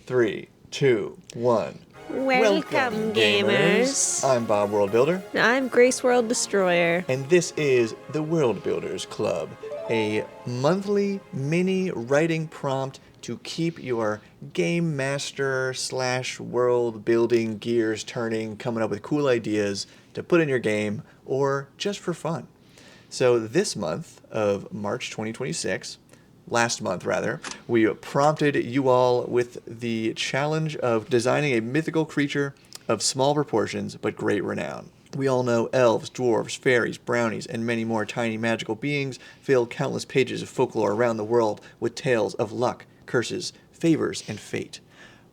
3, 2, 1. Welcome, gamers. I'm Bob World Builder, I'm Grace World Destroyer. and this is the World Builders Club, a monthly mini writing prompt to keep your game master / world building gears turning, coming up with cool ideas to put in your game or just for fun. So this month of March 2026, last month rather, we prompted you all with the challenge of designing a mythical creature of small proportions but great renown. We all know elves, dwarves, fairies, brownies, and many more tiny magical beings fill countless pages of folklore around the world with tales of luck, curses, favors, and fate.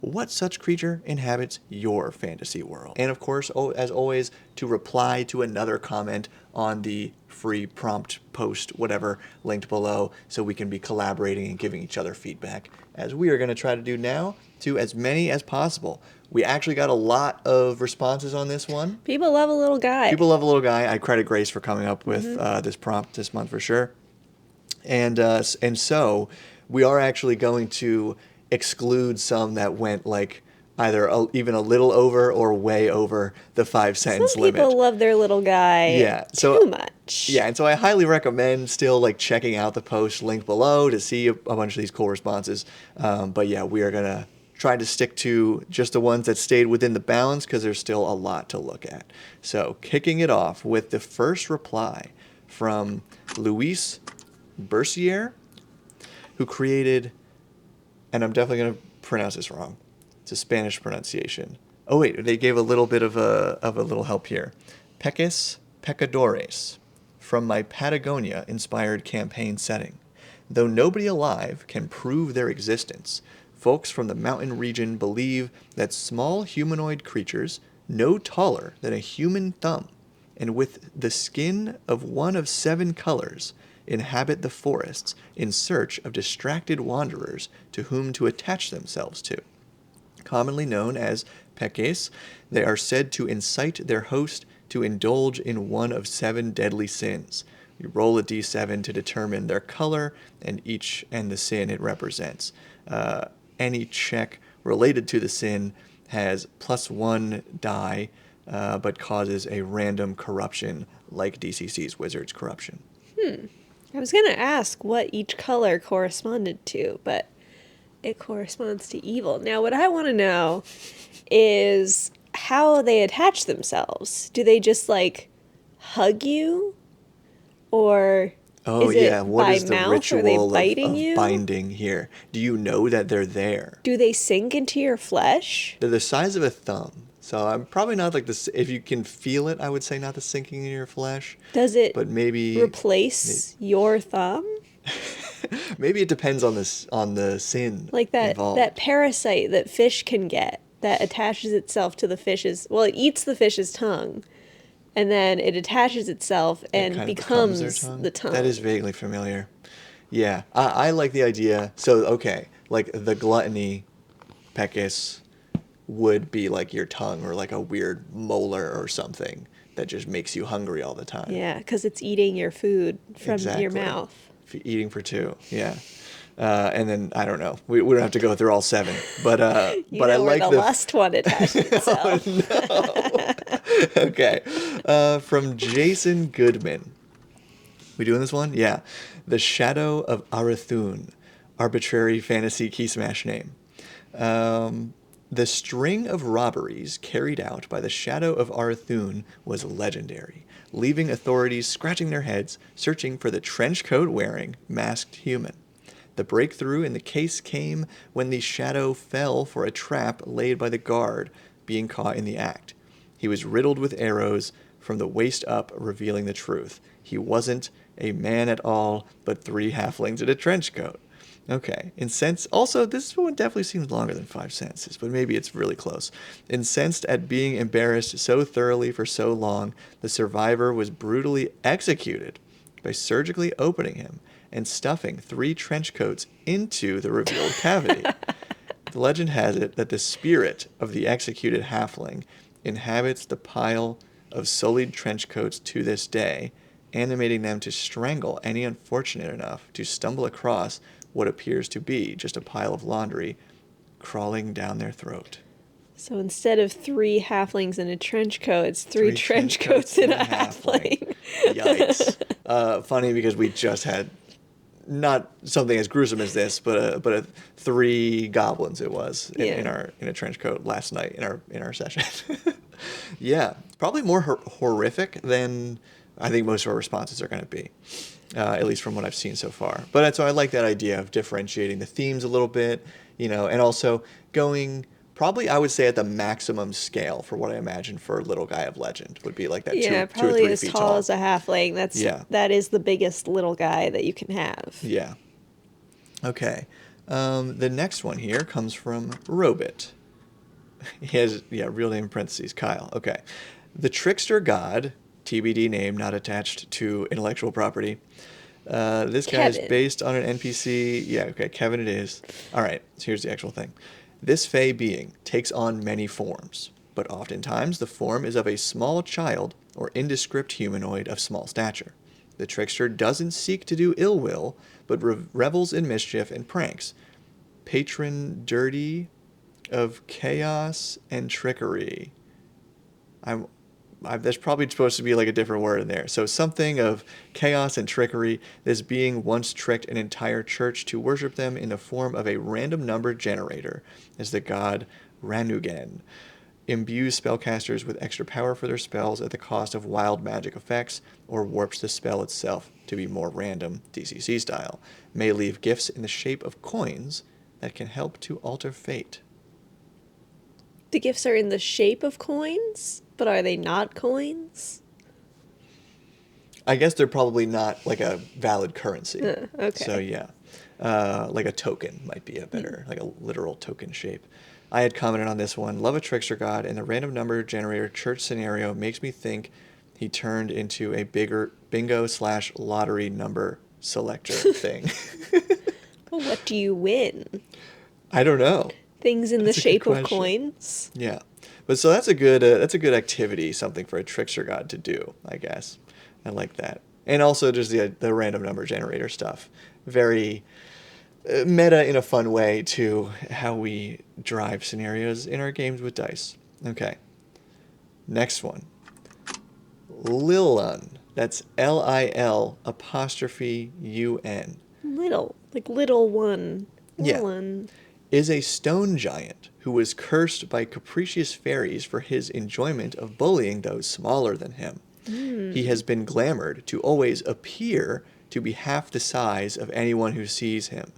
What such creature inhabits your fantasy world? And of course, as always, to reply to another comment on the free prompt post, whatever, linked below, so we can be collaborating and giving each other feedback, as we are going to try to do now to as many as possible. We actually got a lot of responses on this one. People love a little guy. I credit Grace for coming up with this prompt this month for sure. And so we are actually going to exclude some that went like either even a little over or way over the 5-sentence limit. Some people love their little guy too much. Yeah, and so I highly recommend still like checking out the post linked below to see a bunch of these cool responses. But yeah, we are going to try to stick to just the ones that stayed within the bounds because there's still a lot to look at. So kicking it off with the first reply from Luis Bercier, who created, and I'm definitely going to pronounce this wrong. It's a Spanish pronunciation. Oh wait, they gave a little bit of a little help here. Peques Pecadores, from my Patagonia-inspired campaign setting. Though nobody alive can prove their existence, folks from the mountain region believe that small humanoid creatures, no taller than a human thumb, and with the skin of one of 7 colors, inhabit the forests in search of distracted wanderers to whom to attach themselves to. Commonly known as peques, they are said to incite their host to indulge in one of 7 deadly sins. You roll a d7 to determine their color and the sin it represents. Any check related to the sin has +1 die, but causes a random corruption like DCC's Wizard's Corruption. I was going to ask what each color corresponded to, but it corresponds to evil. Now, what I want to know is how they attach themselves. Do they just, like, hug you? Or is it what by is the mouth? ritual Are they biting you? binding here? Do you know that they're there? Do they sink into your flesh? They're the size of a thumb. So I'm probably not like this. If you can feel it, I would say not the sinking in your flesh. Does it but maybe replace your thumb? Maybe it depends on the sin Like involved. that parasite that fish can get that attaches itself to the fish's, well, it eats the fish's tongue, and then it attaches itself and kind of becomes their tongue. the tongue. That is vaguely familiar. Yeah, I like the idea. So, okay, like the gluttony pecus would be like your tongue or like a weird molar or something that just makes you hungry all the time. Yeah, because it's eating your food from your mouth. Eating for 2, yeah. And then, I don't know. We don't have to go through all 7. But I like the lust one attaches itself. Oh, no. Okay. From Jason Goodman. We doing this one? Yeah. The Shadow of Arathun. Arbitrary fantasy key smash name. The string of robberies carried out by the Shadow of Arathun was legendary, leaving authorities scratching their heads, searching for the trench coat wearing, masked human. The breakthrough in the case came when the Shadow fell for a trap laid by the guard, being caught in the act. He was riddled with arrows from the waist up, revealing the truth. He wasn't a man at all, but 3 halflings in a trench coat. Okay. Also, this one definitely seems longer than 5 sentences, but maybe it's really close. Incensed at being embarrassed so thoroughly for so long, the survivor was brutally executed by surgically opening him and stuffing 3 trench coats into the revealed cavity. The legend has it that the spirit of the executed halfling inhabits the pile of sullied trench coats to this day, animating them to strangle any unfortunate enough to stumble across what appears to be just a pile of laundry crawling down their throat. So instead of 3 halflings in a trench coat, it's 3 Three trench coats in a halfling. Yikes. Funny because we just had not something as gruesome as this, but 3 goblins it was in a trench coat last night in our session. Yeah, probably more horrific than I think most of our responses are going to be, at least from what I've seen so far. But so I like that idea of differentiating the themes a little bit, and also going probably I would say at the maximum scale for what I imagine for Little Guy of Legend would be like that Yeah, 2 or probably 3 as feet tall tall. as a halfling. That is the biggest little guy that you can have. Yeah. Okay. The next one here comes from Robit. He has, real name in parentheses, Kyle. Okay. The trickster god, TBD name not attached to intellectual property. This guy is Kevin. based on an NPC. Yeah, okay, Kevin it is. All right, so here's the actual thing. This fey being takes on many forms, but oftentimes the form is of a small child or indescript humanoid of small stature. The trickster doesn't seek to do ill will, but revels in mischief and pranks. Patron dirty of chaos and trickery. There's probably supposed to be like a different word in there. So something of chaos and trickery. This being once tricked an entire church to worship them in the form of a random number generator as the god Ranugen. Imbues spellcasters with extra power for their spells at the cost of wild magic effects, or warps the spell itself to be more random, DCC style. May leave gifts in the shape of coins that can help to alter fate. The gifts are in the shape of coins, but are they not coins? I guess they're probably not like a valid currency. Okay. So yeah, like a token might be a better, like a literal token shape. I had commented on this one. Love a trickster god, and the random number generator church scenario makes me think he turned into a bigger bingo/lottery number selector thing. Well, what do you win? I don't know. Things in That's the a good shape of question. coins? Yeah, but so that's a good activity, something for a trickster god to do, I guess. I like that, and also just the random number generator stuff. Very meta in a fun way to how we drive scenarios in our games with dice. Okay, next one. Lilun. That's LIL apostrophe UN. Little. Like little one. Yeah. One. Is a stone giant who was cursed by capricious fairies for his enjoyment of bullying those smaller than him. He has been glamored to always appear to be half the size of anyone who sees him.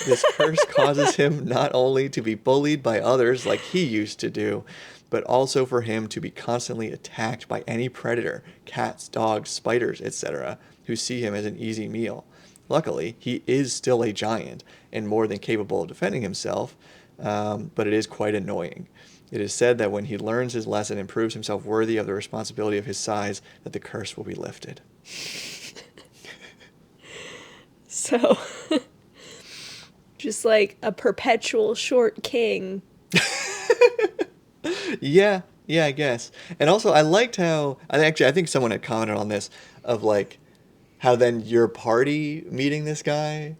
This curse causes him not only to be bullied by others like he used to do, but also for him to be constantly attacked by any predator, cats, dogs, spiders, etc., who see him as an easy meal. Luckily, he is still a giant and more than capable of defending himself, but it is quite annoying. It is said that when he learns his lesson and proves himself worthy of the responsibility of his size, that the curse will be lifted. So, just like a perpetual short king. Yeah, I guess. And also, I liked how I think someone had commented on this of like how then your party meeting this guy,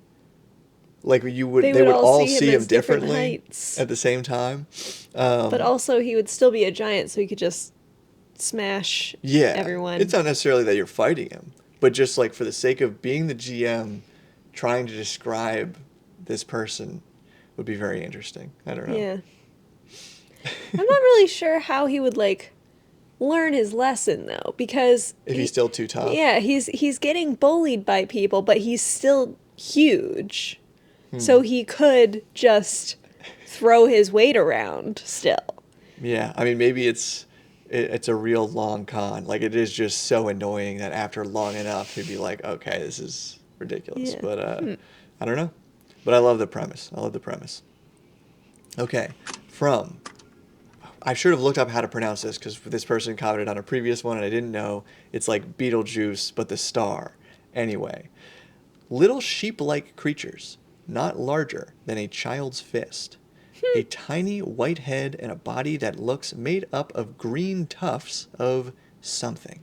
like they would all see him as different differently heights. at the same time. But also, he would still be a giant, so he could just smash everyone. It's not necessarily that you're fighting him, but just like for the sake of being the GM, trying to describe this person would be very interesting. I don't know. Yeah. I'm not really sure how he would like learn his lesson though, because If he's still too tough. Yeah, he's getting bullied by people, but he's still huge. So he could just throw his weight around still. Yeah, I mean maybe it's a real long con. Like it is just so annoying that after long enough he'd be like, okay, this is ridiculous. Yeah. But I don't know. But I love the premise. Okay, I should have looked up how to pronounce this because this person commented on a previous one and I didn't know. It's like Beetlejuice, but the star. Anyway, little sheep-like creatures, not larger than a child's fist. A tiny white head and a body that looks made up of green tufts of something.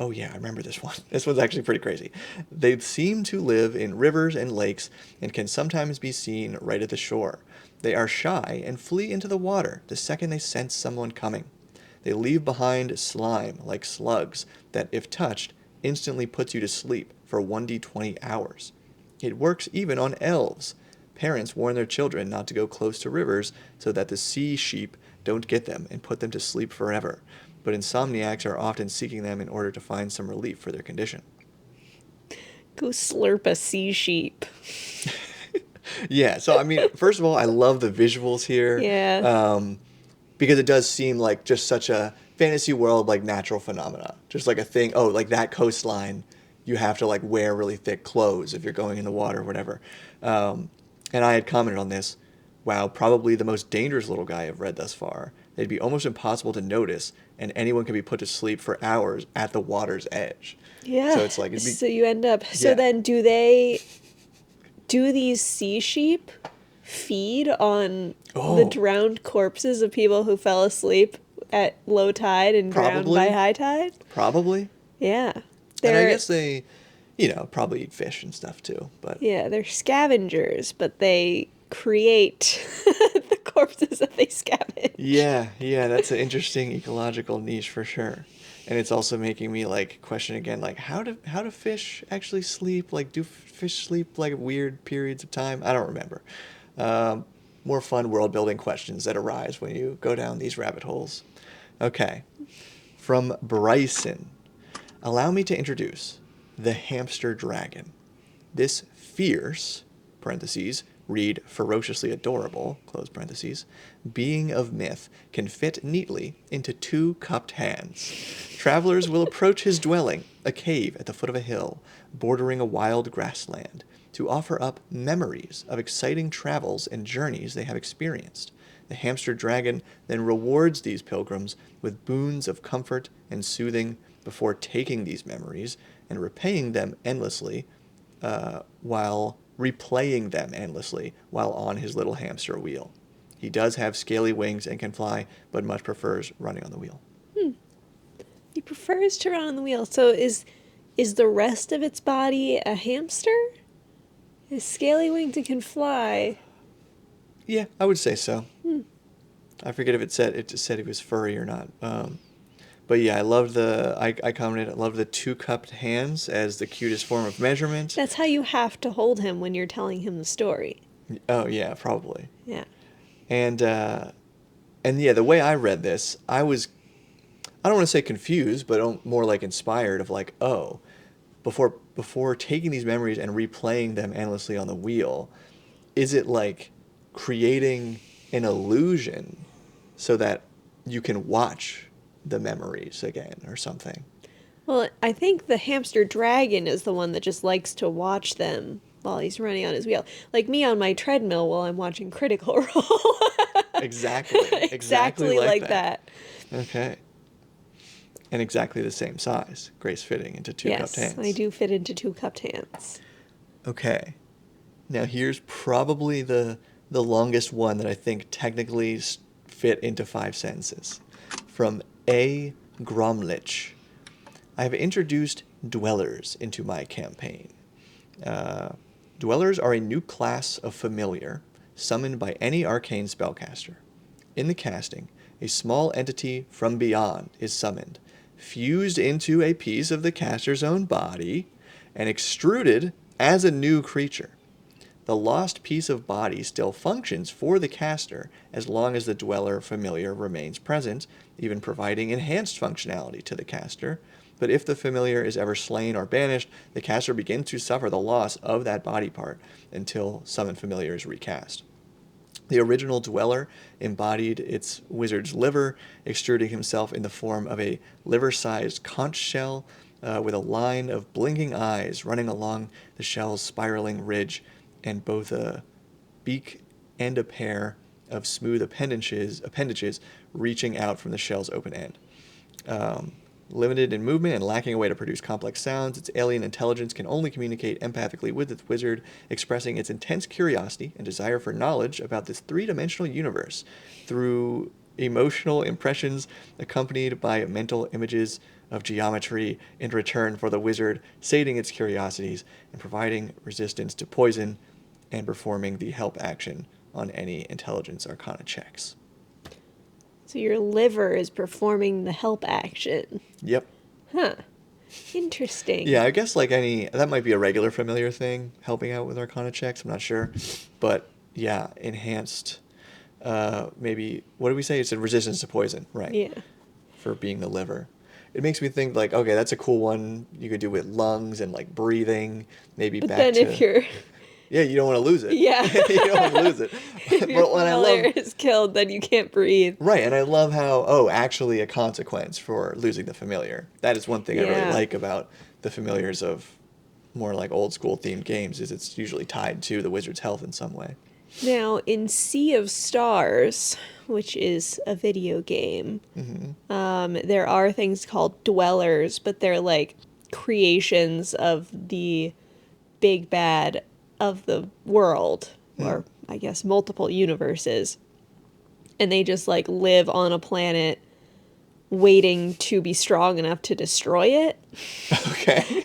Oh yeah, I remember this one. This one's actually pretty crazy. They seem to live in rivers and lakes and can sometimes be seen right at the shore. They are shy and flee into the water the second they sense someone coming. They leave behind slime like slugs that, if touched, instantly puts you to sleep for 1d20 hours. It works even on elves. Parents warn their children not to go close to rivers so that the sea sheep don't get them and put them to sleep forever. But insomniacs are often seeking them in order to find some relief for their condition. Go slurp a sea sheep. Yeah, so I mean, first of all, I love the visuals here. Yeah. Because it does seem like just such a fantasy world, like natural phenomena. Just like a thing, oh, like that coastline, you have to like wear really thick clothes if you're going in the water or whatever. And I had commented on this. Wow, probably the most dangerous little guy I've read thus far. They'd be almost impossible to notice, and anyone can be put to sleep for hours at the water's edge. Yeah. So it's like, it'd be, So you end up. So yeah. then, do these sea sheep feed on the Oh. drowned corpses of people who fell asleep at low tide and drowned Probably. by high tide? Probably. Yeah. And I guess they, probably eat fish and stuff too. But Yeah, they're scavengers, but they create the corpses that they scavenge. yeah, that's an interesting ecological niche for sure. And it's also making me like question again, like how do fish actually sleep? Like, do fish sleep like weird periods of time? I don't remember. More fun world building questions that arise when you go down these rabbit holes. Okay, from Bryson, allow me to introduce the hamster dragon. This fierce, parentheses, read ferociously adorable, close parentheses, being of myth can fit neatly into 2 cupped hands. Travelers will approach his dwelling, a cave at the foot of a hill, bordering a wild grassland, to offer up memories of exciting travels and journeys they have experienced. The hamster dragon then rewards these pilgrims with boons of comfort and soothing before taking these memories and repaying them endlessly while replaying them endlessly while on his little hamster wheel. He does have scaly wings and can fly, but much prefers running on the wheel. He prefers to run on the wheel. So is the rest of its body a hamster? Is scaly winged and can fly? Yeah, I would say so. I forget if it just said he was furry or not. But yeah, I commented, I love the 2 cupped hands as the cutest form of measurement. That's how you have to hold him when you're telling him the story. Oh yeah, probably. Yeah. And yeah, the way I read this, I don't want to say confused, but more like inspired of like, oh, before taking these memories and replaying them endlessly on the wheel, is it like creating an illusion so that you can watch the memories again or something? Well, I think the hamster dragon is the one that just likes to watch them while he's running on his wheel. Like me on my treadmill while I'm watching Critical Role. Exactly. Exactly like that. Okay. And exactly the same size. Grace fitting into 2 cupped hands. Yes, I do fit into 2 cupped hands. Okay. Now here's probably the longest one that I think technically fit into 5 sentences. From A. Gromlich. I have introduced dwellers into my campaign. Dwellers are a new class of familiar summoned by any arcane spellcaster. In the casting, a small entity from beyond is summoned, fused into a piece of the caster's own body, and extruded as a new creature. The lost piece of body still functions for the caster as long as the dweller familiar remains present, even providing enhanced functionality to the caster. But if the familiar is ever slain or banished, the caster begins to suffer the loss of that body part until summoned familiar is recast. The original dweller embodied its wizard's liver, extruding himself in the form of a liver-sized conch shell with a line of blinking eyes running along the shell's spiraling ridge, and both a beak and a pair of smooth appendages reaching out from the shell's open end. Limited in movement and lacking a way to produce complex sounds, its alien intelligence can only communicate empathically with its wizard, expressing its intense curiosity and desire for knowledge about this 3-dimensional universe through emotional impressions accompanied by mental images of geometry in return for the wizard sating its curiosities and providing resistance to poison and performing the help action on any intelligence arcana checks. So your liver is performing the help action. Yep. Huh. Interesting. Yeah, I guess like that might be a regular familiar thing, helping out with arcana checks. I'm not sure. But yeah, enhanced, maybe, what did we say? It's a resistance to poison, right? Yeah. For being the liver. It makes me think like, okay, that's a cool one you could do with lungs and like breathing, maybe But back then to, if you're yeah, you don't want to lose it. yeah, You don't want to lose it. if your But when I love, familiar is killed, then you can't breathe. right, and I love how, actually a consequence for losing the familiar. That is one thing I really Yeah. like about the familiars of more like old school themed games, is it's usually tied to the wizard's health in some way. Now, in Sea of Stars, which is a video game, there are things called dwellers, but they're like creations of the big bad of the world, or I guess multiple universes. And they just like live on a planet waiting to be strong enough to destroy it. Okay.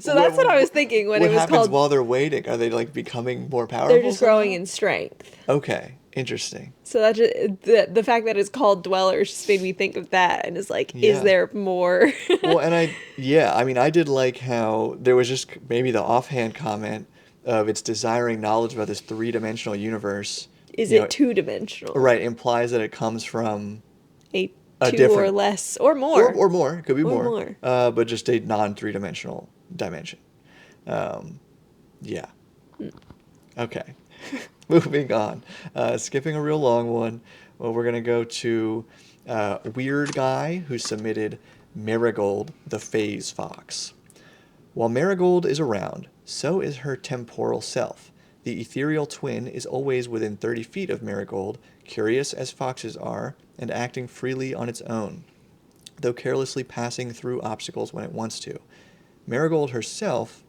So that's what I was thinking when What it was happens called. while they're waiting? Are they like becoming more powerful? They're just growing somehow? in strength. Okay, interesting. So that just, the fact that it's called dwellers just made me think of that, and it's like, Yeah. is there more? Well, and I did like how there was just maybe the offhand comment of it's desiring knowledge about this three-dimensional universe. Is you know, it two-dimensional? right, implies that it comes from A a two or different, less or more. or more, it could be Or more, more. but just a non-three-dimensional dimension. Yeah. Okay. Moving on. Skipping a real long one. Well, we're going to go to Weird Guy, who submitted Marigold the Phase Fox. While Marigold is around, so is her temporal self. The ethereal twin is always within 30 feet of Marigold, curious as foxes are, and acting freely on its own, though carelessly passing through obstacles when it wants to. Marigold herself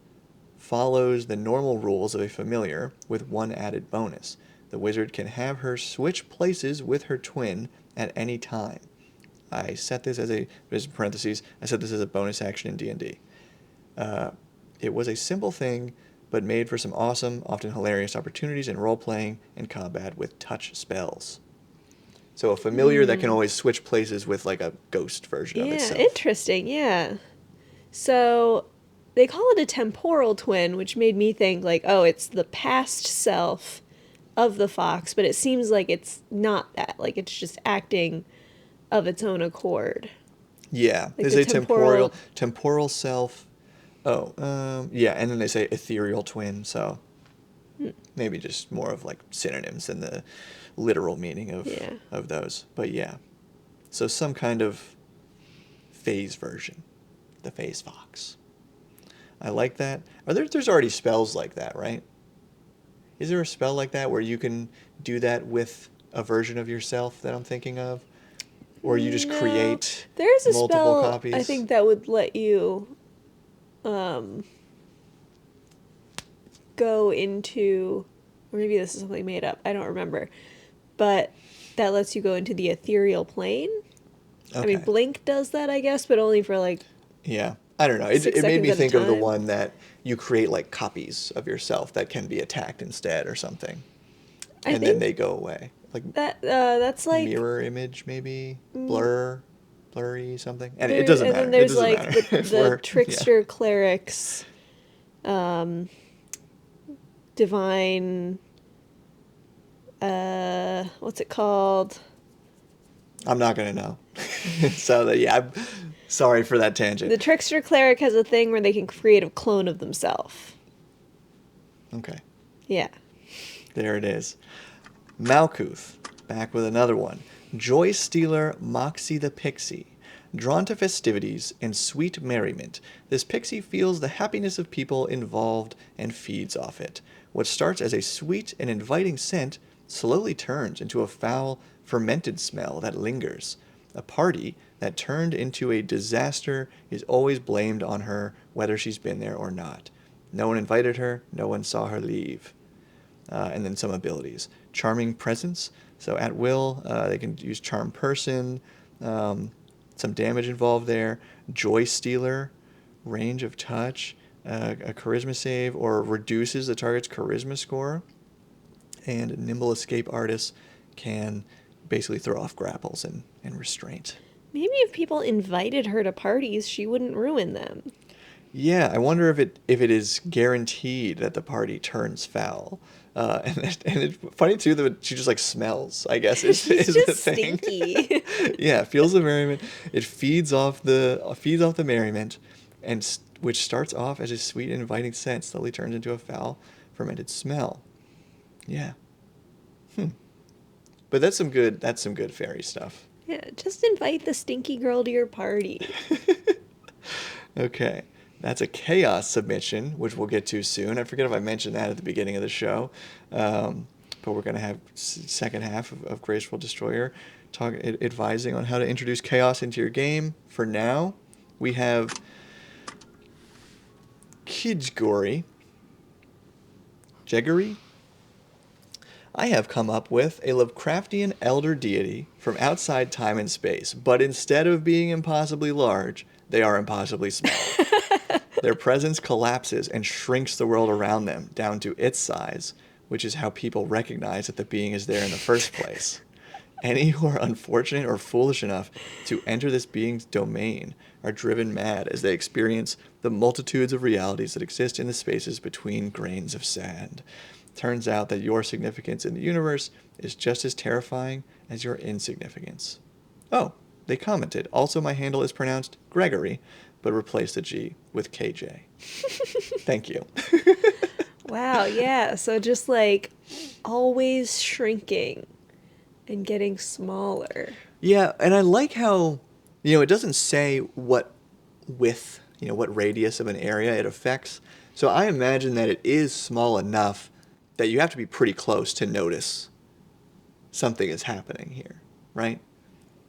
follows the normal rules of a familiar, with one added bonus. The wizard can have her switch places with her twin at any time. I set this as a bonus action in D&D. It was a simple thing, but made for some awesome, often hilarious opportunities in role-playing and combat with touch spells. So a familiar that can always switch places with like a ghost version of Yeah, itself. interesting. Yeah. So they call it a temporal twin, which made me think like, oh, it's the past self of the fox, but it seems like it's not that. Like it's just acting of its own accord. Yeah, Like they the say temporal self. Yeah, and then they say ethereal twin, so maybe just more of like synonyms than the literal meaning of those. But yeah, so some kind of phase version, the phase fox. I like that. There's already spells like that, right? Is there a spell like that where you can do that with a version of yourself that I'm thinking of? Or you just No. create There's a multiple spell copies? I think that would let you go into, or maybe this is something made up, I don't remember, but that lets you go into the ethereal plane. Okay. I mean, Blink does that, I guess, but only for like Yeah. I don't know. It 6 made me seconds at a think of the time. one that you create like copies of yourself that can be attacked instead or something. I And think then they go away. Like that's like mirror image maybe? Blurry something. And there, it doesn't and matter. then there's It doesn't like matter. the, If the we're- trickster clerics, divine. What's it called? I'm not going to know. So I'm sorry for that tangent. The trickster cleric has a thing where they can create a clone of themselves. Okay. Yeah. There it is. Malkuth, back with another one. Joy Stealer Moxie the Pixie. Drawn to festivities and sweet merriment, this pixie feels the happiness of people involved and feeds off it. What starts as a sweet and inviting scent slowly turns into a foul, fermented smell that lingers. A party that turned into a disaster is always blamed on her, whether she's been there or not. No one invited her, no one saw her leave. And then some abilities. Charming Presence, so at will, they can use Charm Person, some damage involved there. Joy Stealer, range of touch, a charisma save, or reduces the target's charisma score. and nimble escape artists can basically throw off grapples and restraint. Maybe if people invited her to parties, she wouldn't ruin them. Yeah, I wonder if it is guaranteed that the party turns foul. And it's funny too that she just like smells, I guess, She's is the just thing. stinky. Yeah, feels the merriment. It feeds off the merriment, which starts off as a sweet and inviting scent, slowly turns into a foul, fermented smell. Yeah. But that's some good fairy stuff. Yeah, just invite the stinky girl to your party. Okay. That's a chaos submission, which we'll get to soon. I forget if I mentioned that at the beginning of the show. But we're going to have second half of Graceful Destroyer advising on how to introduce chaos into your game. For now, we have Kijgori. Jeggery? I have come up with a Lovecraftian elder deity from outside time and space, but instead of being impossibly large, they are impossibly small. Their presence collapses and shrinks the world around them down to its size, which is how people recognize that the being is there in the first place. Any who are unfortunate or foolish enough to enter this being's domain are driven mad as they experience the multitudes of realities that exist in the spaces between grains of sand. Turns out that your significance in the universe is just as terrifying as your insignificance. Oh, they commented. Also, my handle is pronounced Gregory, but replace the G with KJ. Thank you. Wow, yeah. So just like always shrinking and getting smaller. Yeah, and I like how, it doesn't say what width, what radius of an area it affects. So I imagine that it is small enough that you have to be pretty close to notice something is happening here, right?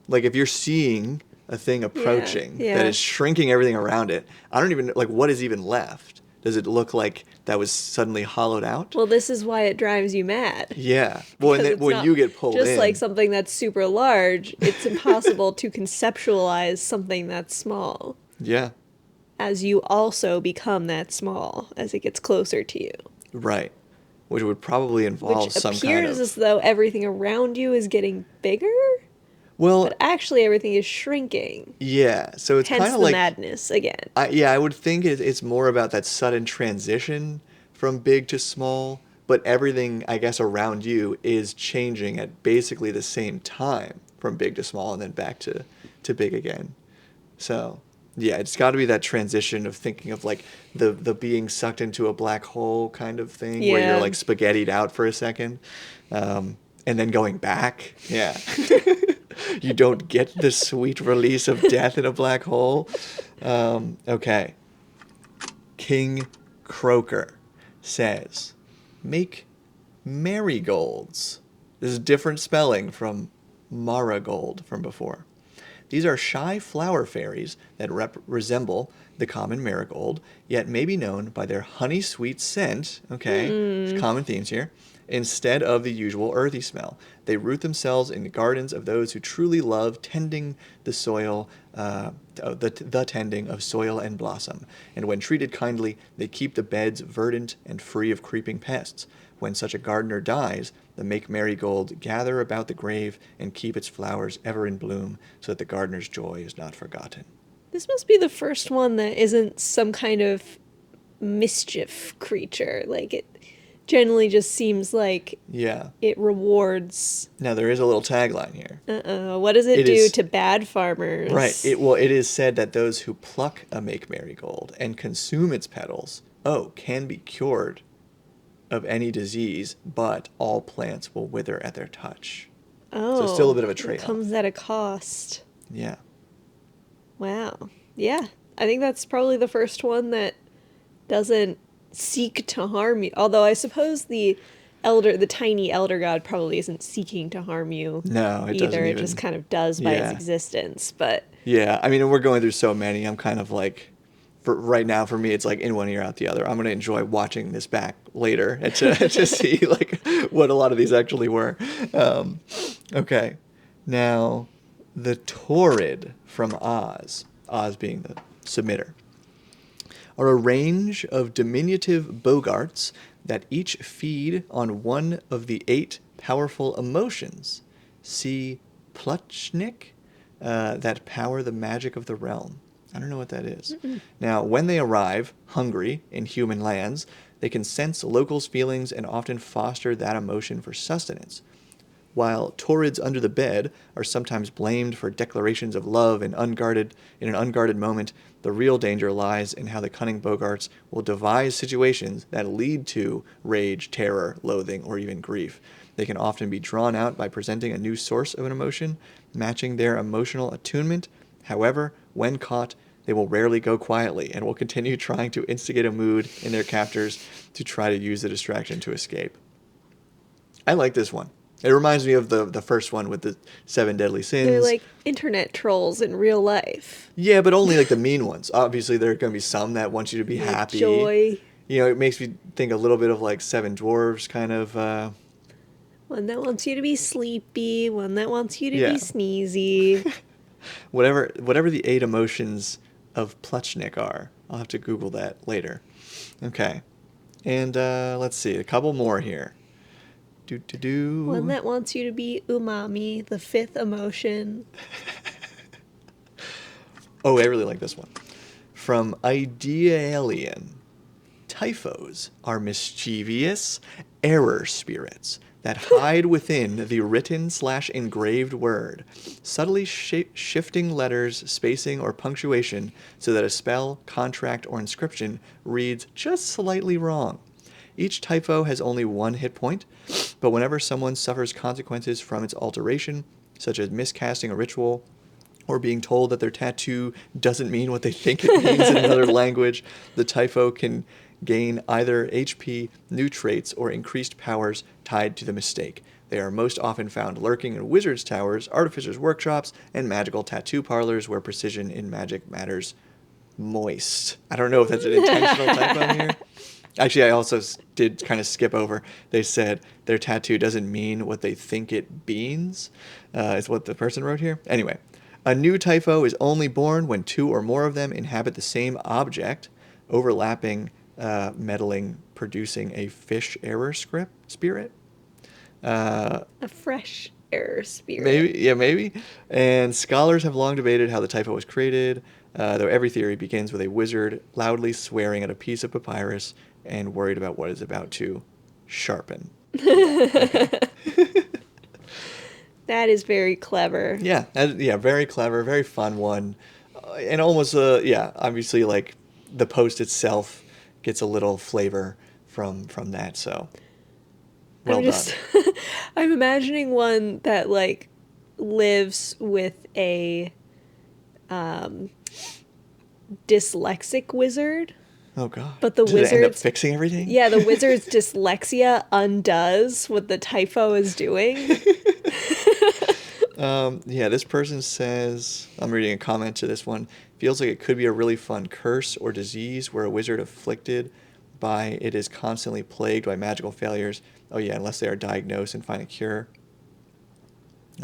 Like if you're seeing a thing approaching Yeah. that is shrinking everything around it, I don't even, like, what is even left? Does it look like that was suddenly hollowed out? Well, this is why it drives you mad. Yeah. Well, and Because then it's when not you get pulled just in. like something that's super large, it's impossible to conceptualize something that's small Yeah. as you also become that small as it gets closer to you. Right. Which would probably involve Which some kind appears of... as though everything around you is getting bigger, Well, but actually everything is shrinking. yeah. So it's Hence kind of the like... madness again. I would think it's more about that sudden transition from big to small, but everything, I guess, around you is changing at basically the same time from big to small and then back to big again. So, yeah, it's got to be that transition of thinking of like the being sucked into a black hole kind of thing where you're Yeah. like spaghettied out for a second and then going back. Yeah. You don't get the sweet release of death in a black hole. Okay. King Croaker says, make marigolds. This is different spelling from marigold from before. These are shy flower fairies that resemble the common marigold, yet may be known by their honey-sweet scent, okay, common themes here, instead of the usual earthy smell. They root themselves in the gardens of those who truly love tending the soil, the tending of soil and blossom. And when treated kindly, they keep the beds verdant and free of creeping pests. When such a gardener dies, the make marigold gather about the grave and keep its flowers ever in bloom, so that the gardener's joy is not forgotten. This must be the first one that isn't some kind of mischief creature. Like, it generally just seems like Yeah. it rewards. Now there is a little tagline here. What does it It do is- to bad farmers? Right. It is said that those who pluck a make marigold and consume its petals, can be cured of any disease, but all plants will wither at their touch. Oh, So still a bit of a it trade-off. comes at a cost. Yeah. Wow. Yeah. I think that's probably the first one that doesn't seek to harm you. Although I suppose the tiny elder god probably isn't seeking to harm you. No, it either. doesn't It even- just kind of does by its Yeah. existence. But Yeah. I mean, and we're going through so many. I'm kind of like, for right now, for me, it's like in one ear, out the other. I'm going to enjoy watching this back later and to see like what a lot of these actually were. Okay. Now, the Torrid from Oz being the submitter, are a range of diminutive bogarts that each feed on one of the 8 powerful emotions. See Plutchnik, that power the magic of the realm. I don't know what that is. Now, when they arrive, hungry, in human lands, they can sense locals' feelings and often foster that emotion for sustenance. While Taurids under the bed are sometimes blamed for declarations of love in an unguarded moment, the real danger lies in how the cunning Bogarts will devise situations that lead to rage, terror, loathing, or even grief. They can often be drawn out by presenting a new source of an emotion, matching their emotional attunement. However, when caught, they will rarely go quietly and will continue trying to instigate a mood in their captors to try to use the distraction to escape. I like this one. It reminds me of the first one with the 7 deadly sins. They're like internet trolls in real life. Yeah, but only like the mean ones. Obviously, there are going to be some that want you to be Like happy. joy. You know, it makes me think a little bit of like 7 dwarves kind of. One that wants you to be sleepy, one that wants you to Yeah. be sneezy. whatever the 8 emotions of Plutchnik are. I'll have to Google that later. Okay. And let's see, a couple more here. One that wants you to be umami, the 5th emotion. Oh, I really like this one. From Idealien. Typhos are mischievous error spirits that hide within the written/engraved word, subtly shifting letters, spacing, or punctuation so that a spell, contract, or inscription reads just slightly wrong. Each typo has only 1 hit point, but whenever someone suffers consequences from its alteration, such as miscasting a ritual, or being told that their tattoo doesn't mean what they think it means in another language, the typho can gain either HP, new traits, or increased powers tied to the mistake. They are most often found lurking in wizards' towers, artificers' workshops, and magical tattoo parlors where precision in magic matters moist. I don't know if that's an intentional typo here. Actually, I also did kind of skip over. They said their tattoo doesn't mean what they think it means, is what the person wrote here. Anyway, a new typho is only born when 2 or more of them inhabit the same object, overlapping, meddling, producing a fish error spirit. A fresh error spirit. Maybe. And scholars have long debated how the typho was created, though every theory begins with a wizard loudly swearing at a piece of papyrus and worried about what is about to sharpen. That is very clever. Yeah, very clever, very fun one. And almost, obviously, like, the post itself gets a little flavor from that, so well done. I'm imagining one that, like, lives with a dyslexic wizard. Oh, God. But the Did it end up wizard's fixing everything? Yeah, the wizard's dyslexia undoes what the typho is doing. This person says, I'm reading a comment to this one, feels like it could be a really fun curse or disease where a wizard afflicted by it is constantly plagued by magical failures. Oh yeah, unless they are diagnosed and find a cure.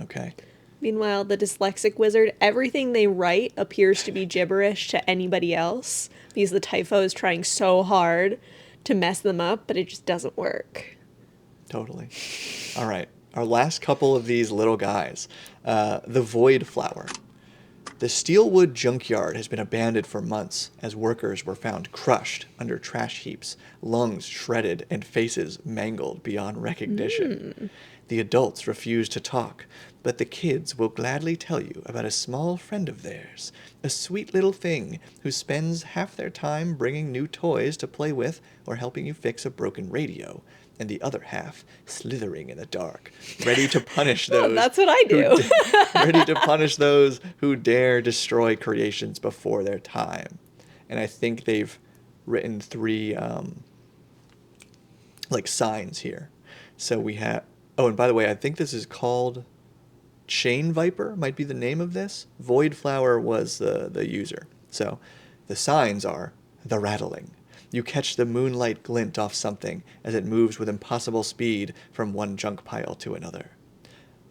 Okay. Meanwhile, the dyslexic wizard, everything they write appears to be gibberish to anybody else because the typho is trying so hard to mess them up, but it just doesn't work. Totally. All right. Our last couple of these little guys. The Void Flower. The Steelwood junkyard has been abandoned for months as workers were found crushed under trash heaps, lungs shredded, and faces mangled beyond recognition. The adults refuse to talk, but the kids will gladly tell you about a small friend of theirs, a sweet little thing who spends half their time bringing new toys to play with or helping you fix a broken radio, and the other half slithering in the dark, ready to punish those. Well, that's what I do. Ready to punish those who dare destroy creations before their time. And I think they've written 3 signs here. So we have. Oh, and by the way, I think this is called Chain Viper. Might be the name of this. Void Flower was the user. So the signs are the rattling. You catch the moonlight glint off something as it moves with impossible speed from one junk pile to another.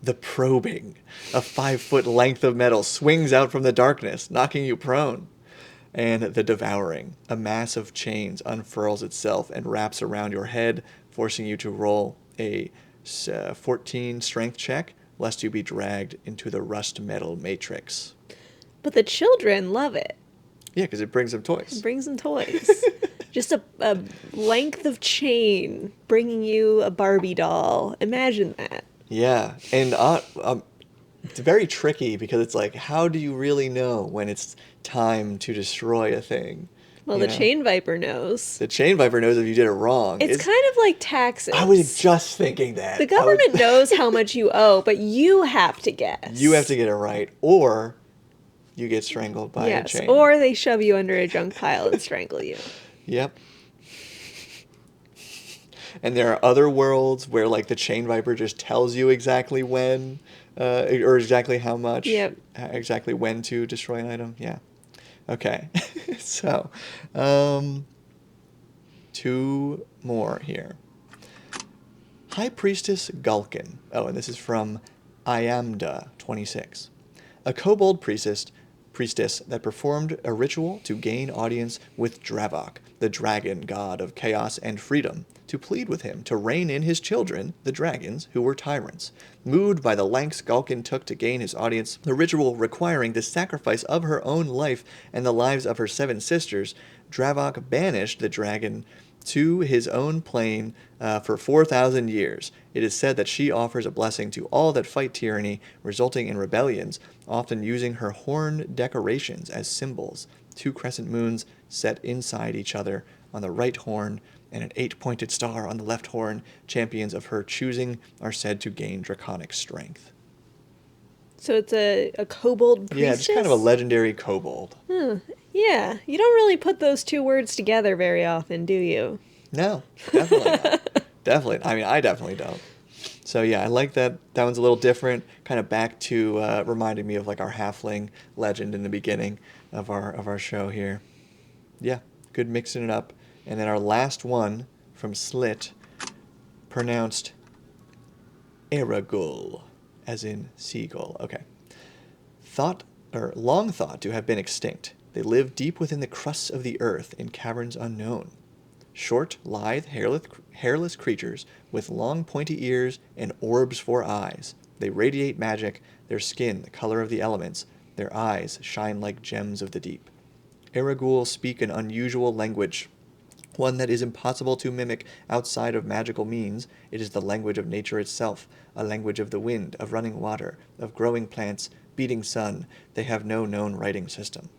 The probing. A 5-foot length of metal swings out from the darkness, knocking you prone. And the devouring. A mass of chains unfurls itself and wraps around your head, forcing you to roll a 14 strength check, lest you be dragged into the rust metal matrix. But the children love it. Yeah, because it brings them It toys. brings them toys. Just a length of chain bringing you a Barbie doll. Imagine that. Yeah, and it's very tricky because it's like, how do you really know when it's time to destroy a thing? Well, You the know? chain viper knows. The chain viper knows if you did it wrong. It's kind of like taxes. I was just thinking that. The government knows how much you owe, but you have to guess. You have to get it right, or you get strangled by a chain. Or they shove you under a junk pile and strangle you. Yep. And there are other worlds where, like, the chain viper just tells you exactly when, or exactly how much, Yep. exactly when to destroy an item. Yeah. Okay. So, 2 more here. High Priestess Gulkin. Oh, and this is from Iamda 26. A kobold priestess that performed a ritual to gain audience with Dravok, the dragon god of chaos and freedom, to plead with him to rein in his children, the dragons, who were tyrants. Moved by the lengths Gulkin took to gain his audience, the ritual requiring the sacrifice of her own life and the lives of her 7 sisters, Dravok banished the dragon to his own plane for 4,000 years. It is said that she offers a blessing to all that fight tyranny, resulting in rebellions, often using her horn decorations as symbols. 2 crescent moons set inside each other on the right horn and an 8-pointed star on the left horn. Champions of her choosing are said to gain draconic strength. So it's a kobold priestess? Yeah, just kind of a legendary kobold. Yeah, you don't really put those 2 words together very often, do you? No, definitely not. Definitely. I mean, I definitely don't. So yeah, I like that. That one's a little different. Kind of back to reminding me of like our halfling legend in the beginning of our show here. Yeah, good mixing it up. And then our last one from Slit, pronounced Eragul, as in seagull. Okay. Long thought to have been extinct. They live deep within the crusts of the earth in caverns unknown. Short, lithe, hairless creatures with long, pointy ears and orbs for eyes. They radiate magic, their skin the color of the elements, their eyes shine like gems of the deep. Eragul speak an unusual language, one that is impossible to mimic outside of magical means. It is the language of nature itself, a language of the wind, of running water, of growing plants, beating sun. They have no known writing system.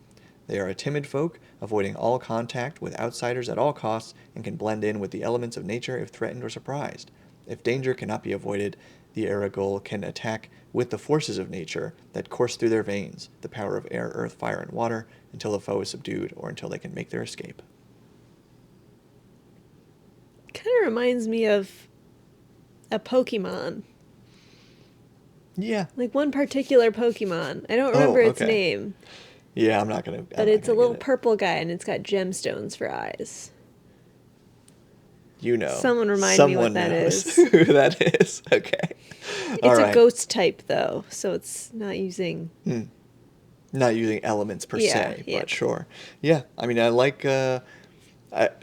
They are a timid folk, avoiding all contact with outsiders at all costs, and can blend in with the elements of nature if threatened or surprised. If danger cannot be avoided, the Eragul can attack with the forces of nature that course through their veins, the power of air, earth, fire, and water, until the foe is subdued or until they can make their escape. Kind of reminds me of a Pokemon. Yeah. Like one particular Pokemon. I don't remember its okay. name. Yeah, I'm not gonna. But it's a little purple guy and it's got gemstones for eyes. You know. Someone remind me what that is. Who that is. Okay. It's a ghost type though, so it's not using Not using elements per se, yeah. but sure. Yeah, I mean, I like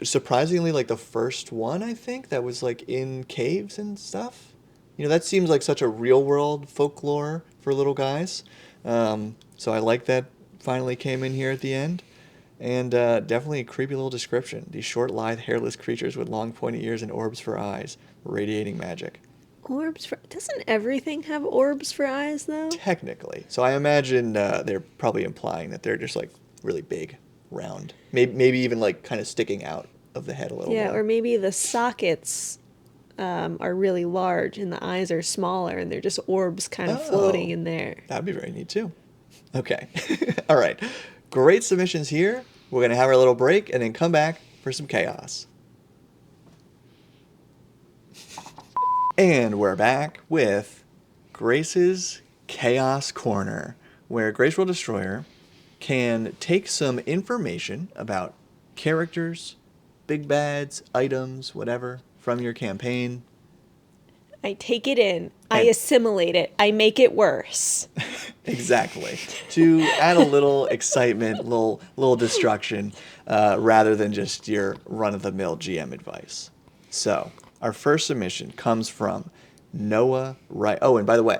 surprisingly like the first one. I think that was like in caves and stuff. You know, that seems like such a real world folklore for little guys. So I like that finally came in here at the end. And definitely a creepy little description. These short, lithe, hairless creatures with long, pointy ears and orbs for eyes, radiating magic. Orbs for... Doesn't everything have orbs for eyes, though? Technically. So I imagine they're probably implying that they're just, like, really big, round. Maybe even, like, kind of sticking out of the head a little more. Yeah, or maybe the sockets are really large and the eyes are smaller and they're just orbs kind of floating in there. That'd be very neat, too. Okay. All right. Great submissions here. We're going to have our little break and then come back for some chaos. And we're back with Grace's Chaos Corner, where Grace World Destroyer can take some information about characters, big bads, items, whatever, from your campaign. I take it in. I assimilate it. I make it worse. Exactly. To add a little excitement, little destruction, rather than just your run-of-the-mill GM advice. So, our first submission comes from Noah Wright. Oh, and by the way,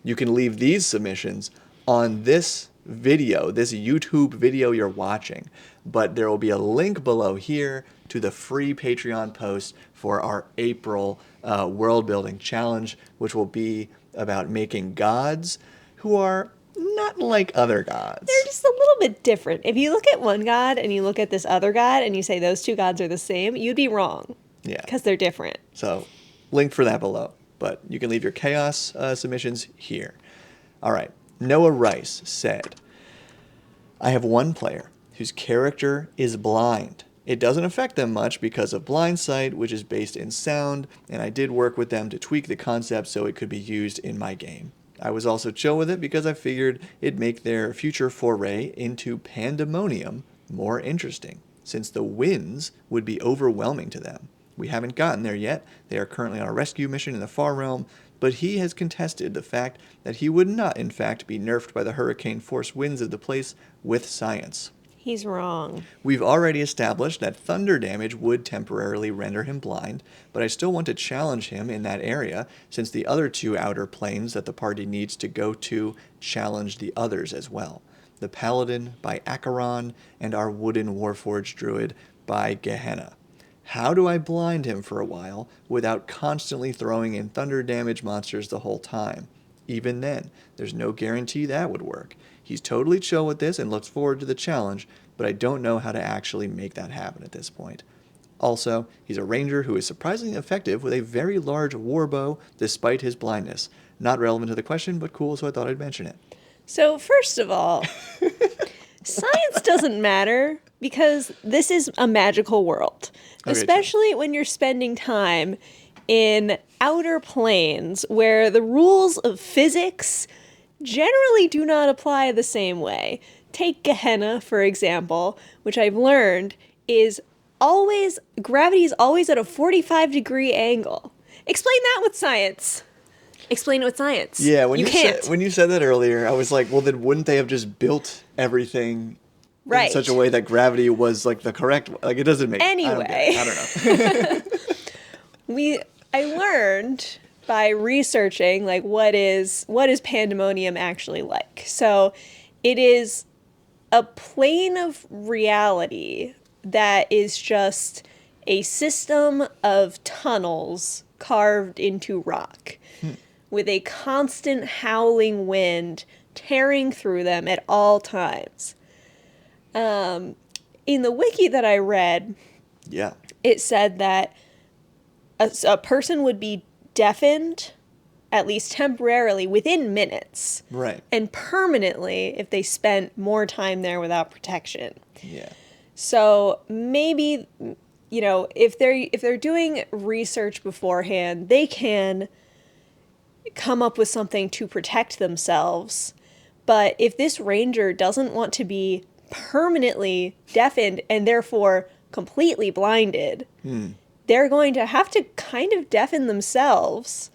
you can leave these submissions on this video, this YouTube video you're watching, but there will be a link below here to the free Patreon post for our April world building challenge, which will be about making gods who are not like other gods. They're just a little bit different. If you look at one god and you look at this other god and you say those two gods are the same, you'd be wrong. Yeah. Because they're different. So, link for that below. But you can leave your chaos submissions here. All right. Noah Rice said, I have one player whose character is blind. It doesn't affect them much because of blind sight, which is based in sound, and I did work with them to tweak the concept so it could be used in my game. I was also chill with it because I figured it'd make their future foray into pandemonium more interesting, since the winds would be overwhelming to them. We haven't gotten there yet. They are currently on a rescue mission in the Far Realm, but he has contested the fact that he would not, in fact, be nerfed by the hurricane-force winds of the place with science. He's wrong. We've already established that thunder damage would temporarily render him blind, but I still want to challenge him in that area, since the other two outer planes that the party needs to go to challenge the others as well. The Paladin by Acheron, and our Wooden Warforged Druid by Gehenna. How do I blind him for a while without constantly throwing in thunder damage monsters the whole time? Even then, there's no guarantee that would work. He's totally chill with this and looks forward to the challenge, but I don't know how to actually make that happen at this point. Also, he's a ranger who is surprisingly effective with a very large warbow despite his blindness. Not relevant to the question, but cool, so I thought I'd mention it. So, first of all, science doesn't matter because this is a magical world. Okay, Especially when you're spending time in outer planes where the rules of physics generally do not apply the same way. Take Gehenna, for example, which I've learned is always, gravity is always at a 45-degree angle. Explain that with science. Explain it with science. Yeah, when you can't. When you said that earlier, I was like, well, then wouldn't they have just built everything in such a way that gravity was like the correct, like it doesn't make Anyway. I don't know. I learned by researching like what is pandemonium actually like. So it is a plane of reality that is just a system of tunnels carved into rock with a constant howling wind tearing through them at all times. In the wiki that I read, Yeah. it said that a person would be deafened, at least temporarily, within minutes. Right. And permanently if they spent more time there without protection. Yeah. So maybe, you know, if they're doing research beforehand, they can come up with something to protect themselves. But if this ranger doesn't want to be permanently deafened and therefore completely blinded, they're going to have to kind of deafen themselves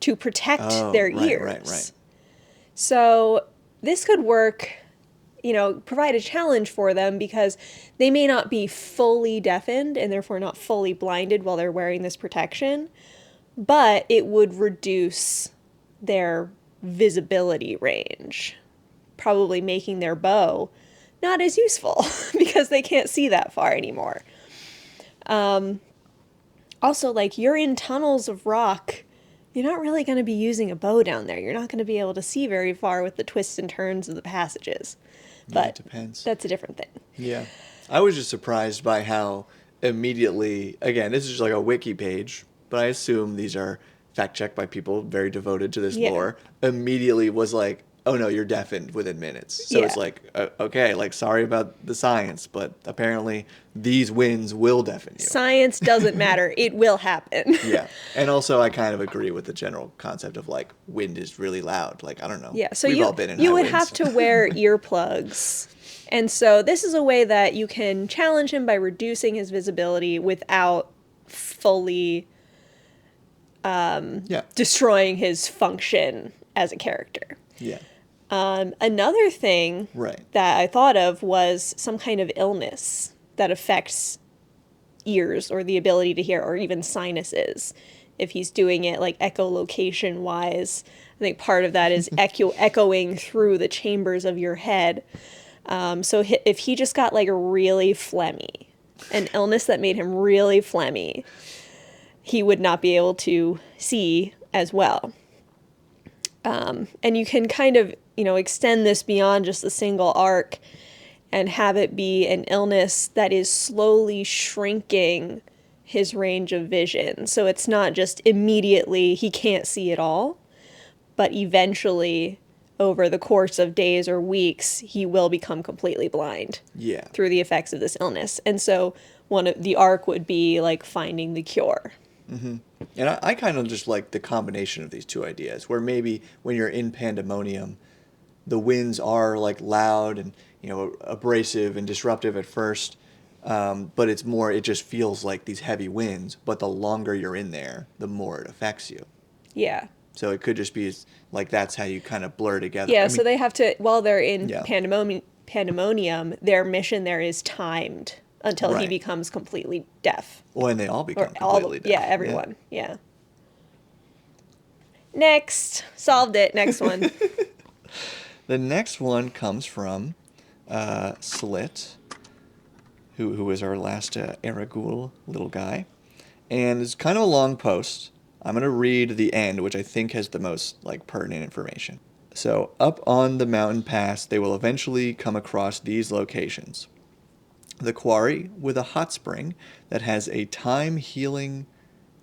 to protect their ears. Right. So this could work, you know, provide a challenge for them because they may not be fully deafened and therefore not fully blinded while they're wearing this protection, but it would reduce their visibility range, probably making their bow not as useful because they can't see that far anymore. Also, like, you're in tunnels of rock. You're not really going to be using a bow down there. You're not going to be able to see very far with the twists and turns of the passages. But it depends. That's a different thing. Yeah. I was just surprised by how immediately, again, this is just like a wiki page, but I assume these are fact-checked by people very devoted to this lore, immediately was like, oh no, you're deafened within minutes. So it's like, okay, like, sorry about the science, but apparently these winds will deafen you. Science doesn't matter. It will happen. Yeah. And also I kind of agree with the general concept of like, wind is really loud. Like, I don't know. Yeah, so We've all been in you high would winds. have to wear earplugs. And so this is a way that you can challenge him by reducing his visibility without fully destroying his function as a character. Yeah. Another thing Right. that I thought of was some kind of illness that affects ears or the ability to hear, or even sinuses. If he's doing it like echolocation wise, I think part of that is echoing through the chambers of your head. So if he just got like really phlegmy, an illness that made him really phlegmy, he would not be able to see as well. And you can kind of, extend this beyond just a single arc and have it be an illness that is slowly shrinking his range of vision. So it's not just immediately he can't see at all, but eventually, over the course of days or weeks, he will become completely blind Yeah. through the effects of this illness. And so one of the arc would be like finding the cure. And I kind of just like the combination of these two ideas, where maybe when you're in pandemonium, the winds are like loud and abrasive and disruptive at first, but it just feels like these heavy winds. But the longer you're in there, the more it affects you. Yeah. So it could just be like that's how you kind of blur together. Yeah, I so mean, they have to, while they're in yeah, pandemonium, their mission there is timed until he right. becomes completely deaf. Well, and they all Or become all, completely deaf. yeah, everyone. Yeah. Next. Solved it. Next one. The next one comes from Slit, who was our last Aragul little guy. And it's kind of a long post. I'm going to read the end, which I think has the most pertinent information. So, up on the mountain pass, they will eventually come across these locations. The quarry with a hot spring that has a time healing...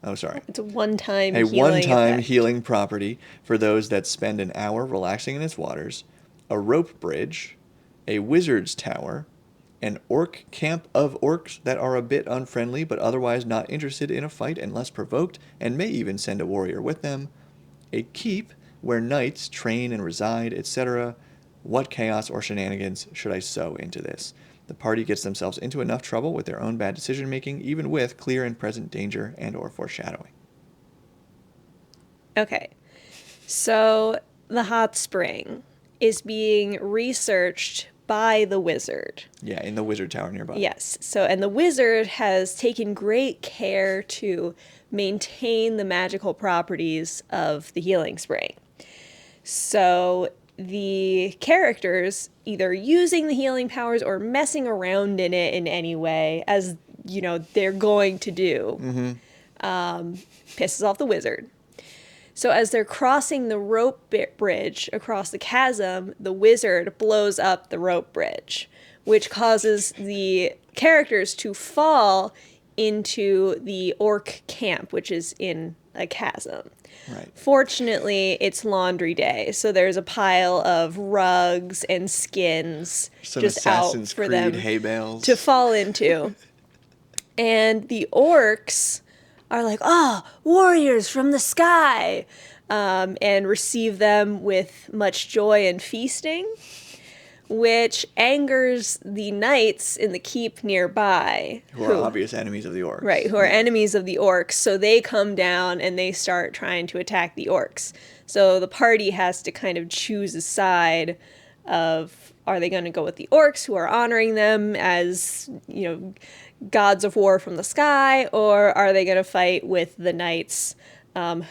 Oh, sorry. It's a one-time A healing one-time effect. healing property for those that spend an hour relaxing in its waters, a rope bridge, a wizard's tower, an orc camp of orcs that are a bit unfriendly but otherwise not interested in a fight unless provoked and may even send a warrior with them, a keep where knights train and reside, etc. What chaos or shenanigans should I sow into this? The party gets themselves into enough trouble with their own bad decision-making, even with clear and present danger and or foreshadowing. Okay. So the hot spring is being researched by the wizard. Yeah, in the wizard tower nearby. Yes. So, and the wizard has taken great care to maintain the magical properties of the healing spring. So the characters either using the healing powers or messing around in it in any way, as they're going to do, pisses off the wizard. So as they're crossing the rope bridge across the chasm, the wizard blows up the rope bridge, which causes the characters to fall into the orc camp, which is in a chasm. Right. Fortunately, it's laundry day, so there's a pile of rugs and skins Some just Assassin's out for Creed them hay bales to fall into. And the orcs are like, warriors from the sky, and receive them with much joy and feasting, which angers the knights in the keep nearby. who are obvious enemies of the orcs. Right, who are enemies of the orcs. So they come down and they start trying to attack the orcs. So the party has to kind of choose a side of, are they going to go with the orcs who are honoring them as, gods of war from the sky, or are they going to fight with the knights,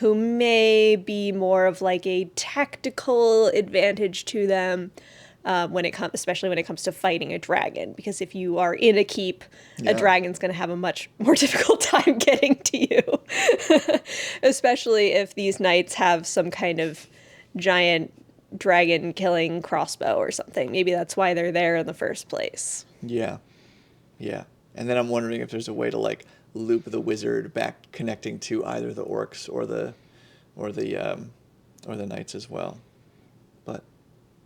who may be more of like a tactical advantage to them, especially when it comes to fighting a dragon, because if you are in a keep, a dragon's going to have a much more difficult time getting to you, especially if these knights have some kind of giant dragon killing crossbow or something. Maybe that's why they're there in the first place. Yeah. And then I'm wondering if there's a way to loop the wizard back, connecting to either the orcs or the knights as well. But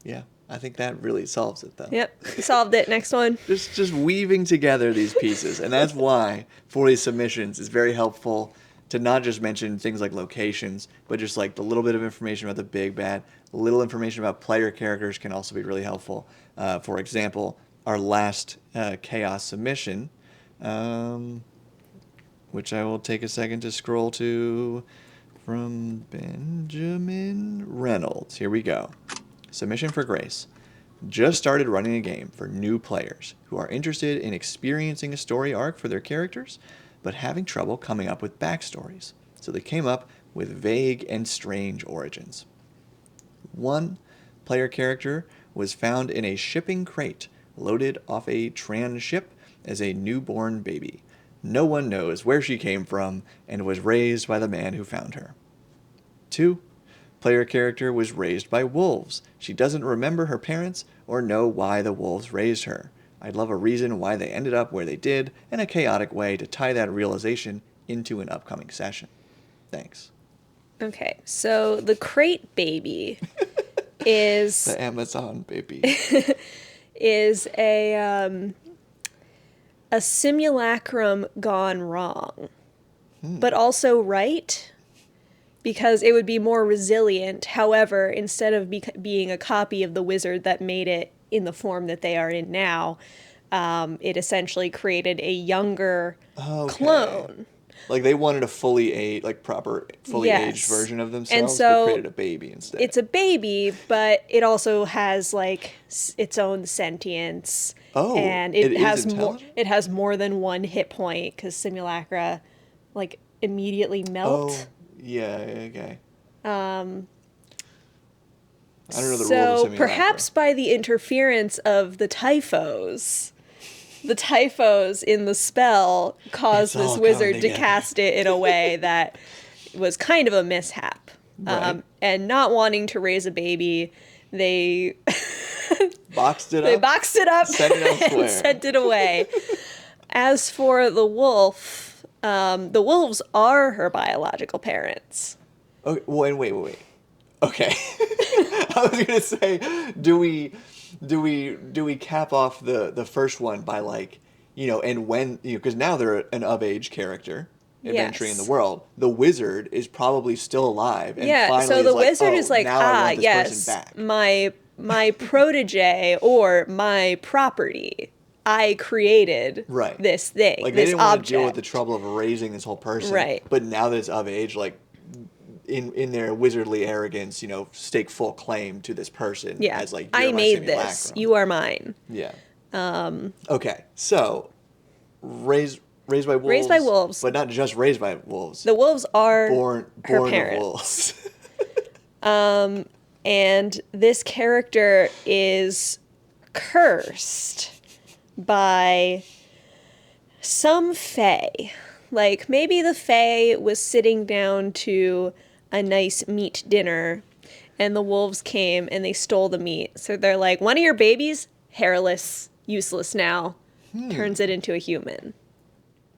yeah, I think that really solves it, though. Yep, solved it. Next one. Just weaving together these pieces, and that's why for these submissions it's very helpful to not just mention things like locations, but just the little bit of information about the big bad, little information about player characters can also be really helpful. For example, our last chaos submission, which I will take a second to scroll to, from Benjamin Reynolds. Here we go. Submission for Grace. Just started running a game for new players who are interested in experiencing a story arc for their characters, but having trouble coming up with backstories. So they came up with vague and strange origins. One player character was found in a shipping crate loaded off a trans ship as a newborn baby. No one knows where she came from and was raised by the man who found her. 2. Player character was raised by wolves. She doesn't remember her parents or know why the wolves raised her. I'd love a reason why they ended up where they did and a chaotic way to tie that realization into an upcoming session. Thanks. Okay, so the crate baby is The Amazon baby. is a simulacrum gone wrong, but also right, because it would be more resilient. However, instead of being a copy of the wizard that made it in the form that they are in now, it essentially created a younger clone. Like they wanted a fully aged Yes. version of themselves, And so but created a baby instead. It's a baby, but it also has like its own sentience. Oh, and it is has more. intelligent? It has more than one hit point because simulacra, like, immediately melt. Oh, yeah, okay. I don't know the rules of So simulacra. perhaps by the interference of the typhos in the spell caused It's all this coming wizard to together. cast it in a way that was kind of a mishap. Right. And not wanting to raise a baby, they Boxed it they up. boxed it up Sent it elsewhere. and sent it away. As for the wolf, the wolves are her biological parents. Okay, wait. Okay. I was gonna say, do we cap off the first one by like, and when, because now they're an of age character adventuring in Yes. the world. The wizard is probably still alive, and Yeah, finally so the is like, wizard oh, is like, now I want this yes, person back. my protege or my property. I created Right. this thing, Like they this didn't object. want to deal with the trouble of raising this whole person. Right. But now that it's of age, like in their wizardly arrogance, stake full claim to this person Yeah, as like, I you're my made this. simulacrum. You are mine. Yeah. Okay, so raised by wolves. Raised by wolves. But not just raised by wolves. The wolves are born her of parents. wolves. And this character is cursed by some fae. Like, maybe the fae was sitting down to a nice meat dinner, and the wolves came and they stole the meat. So they're like, one of your babies, hairless, useless now, turns it into a human.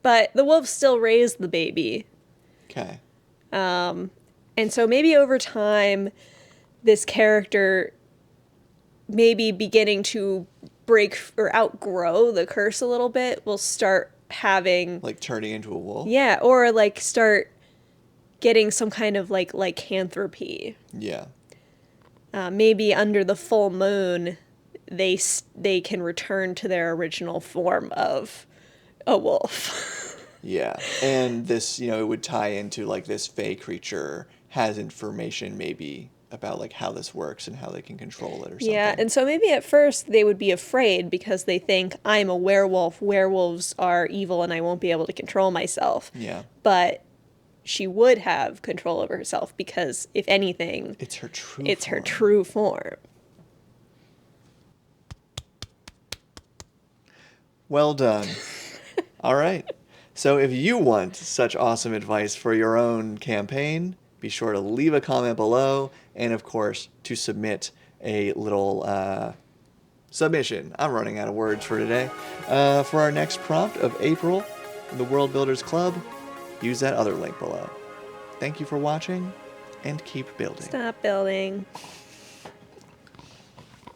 But the wolves still raised the baby. Okay. And so maybe over time, this character maybe beginning to break or outgrow the curse a little bit will start having, Like turning into a wolf? yeah, or like start getting some kind of like lycanthropy. Yeah. Maybe under the full moon, they can return to their original form of a wolf. Yeah. And this, it would tie into like this fae creature has information maybe about like how this works and how they can control it or something. Yeah, and so maybe at first they would be afraid because they think, I'm a werewolf, werewolves are evil and I won't be able to control myself. Yeah. But she would have control over herself because, if anything, It's her true it's her form. true form. Well done. All right. So if you want such awesome advice for your own campaign, be sure to leave a comment below, and of course, to submit a little submission. I'm running out of words for today. For our next prompt of April, in the World Builders Club, use that other link below. Thank you for watching, and keep building. Stop building.